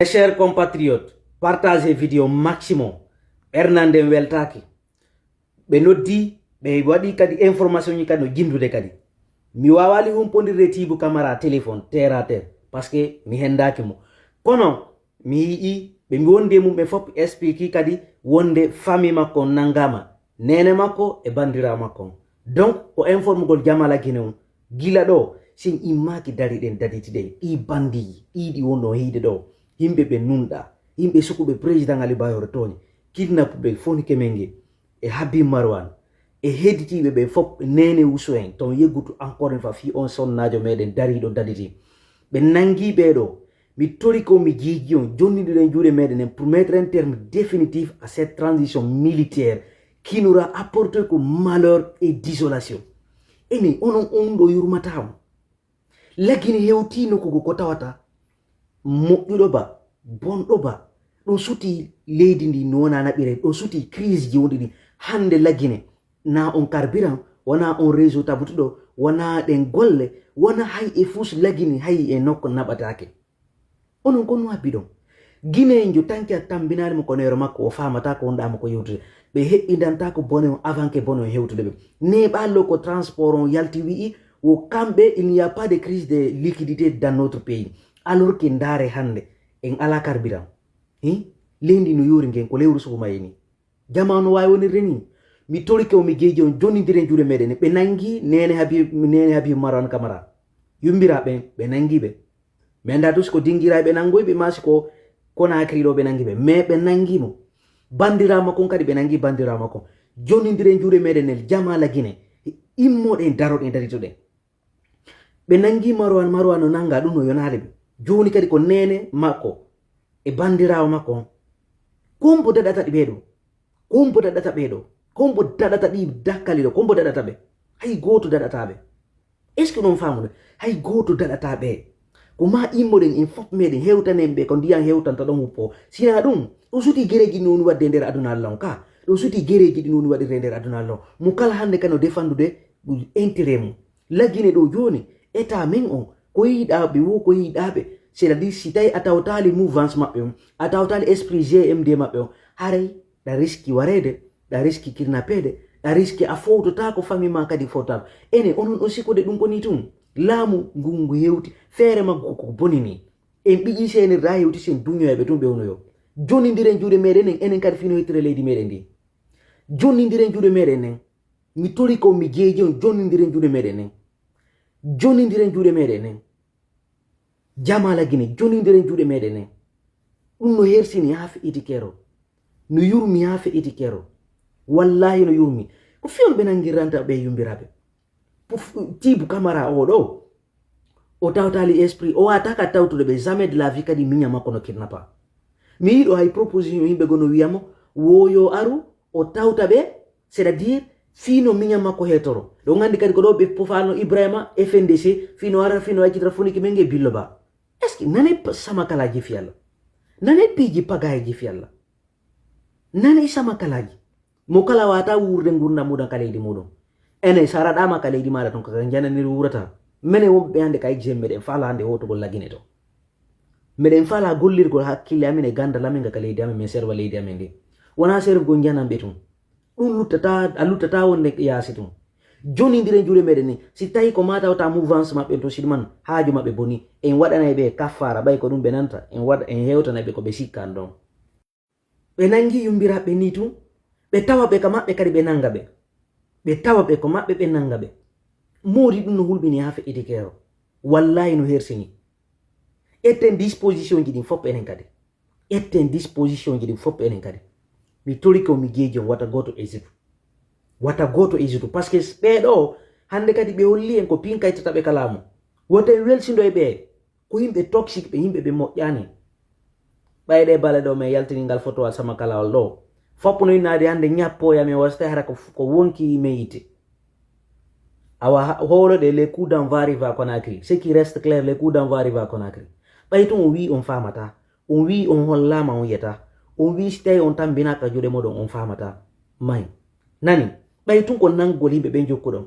Mes chers compatriotes, partagez vidéo maximum. Hernande weltaki. Be noddi be wadi kadi information ni kadi no jindude kadi. Mi wawali humpondirde Tibu Camara téléphone terre à terre parce que mi hendaki mo. Kono mi yi be mi wonde mum be fop explique kadi wonde famille makko nangama. Nene makko e bandira makko. Donc o informe gol Jamala Guinée gila do sin imaki dari den daditi den I bandi idi wono hide do himbe be nunda himbe sukube président Ali Bayoro toni kidnap be foni kemenge e Habib Marwan e hediti be fop nene usoen ton yegutu encore une fois fi on son najo meden dari do daditi be nangi be do mi tori ko mi jigion jonni de jure meden pour mettre un terme définitif à cette transition militaire qui n'aura apporté que malheur et désolation. Eni onon ondo yurmatam lagini hewti no ko tawata moƴƴuɗo ba bonɗo ba ɗo suti leydi ndi nona naɓire ɗo suti crise ji wondi ɗi hande lagine na on carburant wana on réseau tabutuɗo wana ɗen golle wana hay e fus lagini hay e nokko naɓatake onon kon wabbi ɗon guinejo tanki a tambinani mo konero makko o famata ko wonɗama ko yewtude ɓe heɓɓidanta ko bone o avant que bone o hewtude ɓe neɓallo ko transport on yalti wi'i wo kamɓe il n'y a pas de crise de liquidité dans notre pays alors que ndare hande en ala carburant lendi no yori ngen ko lewru sukuma yeni jamanu wawi wonirde ni mi torike o mi geji on jonnidire juuɗe meɗen ɓe nangi nene Habib Marwan Camara yumbiraɓe ɓe nangi ɓe mi anda tus ko dingiraɓe nangoyɓe masi ko Conakry ɗo ɓe nangi ɓe mais ɓe nangimo bandirama kon kadi ɓe nangi bandirama kon jonnidire juuɗe meɗen el Jamala Guinée immoɗen daroɗen daritoɗen ɓe nangi Marwan no nanga ɗum no yonade ɓe joni kadi ko nene makko e bandirawo makko on kombo daɗata ɗi ɓeɗo kombo daɗata ɓeɗo kombo daɗata ɗi dakkali ɗo kombo daɗata ɓe hay goto daɗata ɓe est ce que ɗon famude hay goto daɗata ɓe ko ma immoɗen en fop meɗen hewtanen ɓe ko ndiyam hewtanta ɗon wuppo sina ɗum ɗo suti guereji ɗi noni wadde nder aduna Allah on ka ɗo suti guereji ɗi noni waɗirde nder aduna Allah on mo kala hande kano défendude intérêt mum laggine ɗo joni état men on ko yiɗaɓe wo ko yiɗaɓe c'est à dire si tawi a tawtali mouvance maɓɓe on a tawtali esprit GMD maɓɓe on haray ɗa riski warede ɗa riski kidnappede ɗa riski a fowtota ko famille ma kadi fowtama ene onon ɗon sikkude ɗum koni tum laamu ngungu hewti feere maggo ko bonini en ɓiƴi senirda hewti sen duñoyaɓe tum ɓe wonoyo jonnidiren juuɗe meɗen en enen kadi fino hettere leydi meɗen ndi jonnidiren juuɗe meɗen en mi tori ko mi jeeji on jonnidiren juuɗe meɗen en jonnidiren juuɗe meɗen en Jamala Guinée jonnidiren juuɗe meɗen en ɗum no hersini ha feƴƴiti kero no yurmi ha feƴƴiti kero wallahi no yurmi ko fiyon ɓe nangirranta ɓe yumbiraɓe Tibu Camara o ɗo o tawtali esprit o wata ka tawtude ɓe jamais de la vie kadi miña makko no kidnappa mi yiɗo hay proposition yimɓe gono wiyamo woyo aru o tawta ɓe c'est à dire fino miña makko hetoro ɗo gandi kadi ko ɗo ɓe pofano Ibrahima FNDC fino ara fino accitra foniki men ge billo ba est ce que nane samakalaji fi Allah nane piji pagaji fi Allah nane samakalaji mo kala wata wurde gurna muɗum ka leydi muɗum ene saraɗama ka leydi maɗa ton kaka jananiri wurata mene wonɓe hande ka exem meɗen fala hande hotogol lagine to meɗen fala gollirgol hakkille amin e gandal amin ga ka leydi amin min serva leydi amin ndi wona servugol jananɓe tum ɗum a luttata wonde yaasi tum jonnidiren juuɗe meɗen ni si tawi ko matawta mouvance maɓɓe to sidman haaju maɓɓe boni en waɗanay ɓe kaffara ɓay ko ɗum ɓe nanta en hewtanay ɓe ko ɓe sikkan ɗon ɓe nangi yumbiraɓe ni tum ɓe tawa ɓe ka maɓɓe kadi ɓe nanga ɓe ɓe tawa ɓe ko maɓɓe ɓe nanga ɓe moodi ɗum no hulɓini ha feƴƴiti kero wallahi no hersini etten disposition ji ɗin fop enen kadi etten disposition ji ɗin fop enen kadi mi tori ko mi jeeji on wata goto hésite par ce que ɓeɗo hande kadi ɓe holli en ko pinkaytata ka laamu woten welsido e ɓe ko yimɓe toxique ɓe yimɓe ɓe moƴƴani ɓayɗe bale ɗo min yaltiningal photo al sama kalawol ɗo foppo no innade hande ñappoyami wasata hara ko wonki meyite awa holoɗe les coups d'envoi arrive à Conakry ce qui reste clair les coups d'envoi arrive à Conakry ɓay to on wi on famata on wi on hollama on yeta on wi so tawi on tambinaka juuɗe moɗon on famata may nani ɓay tun ko nanggol yimɓe ɓe jokkuɗon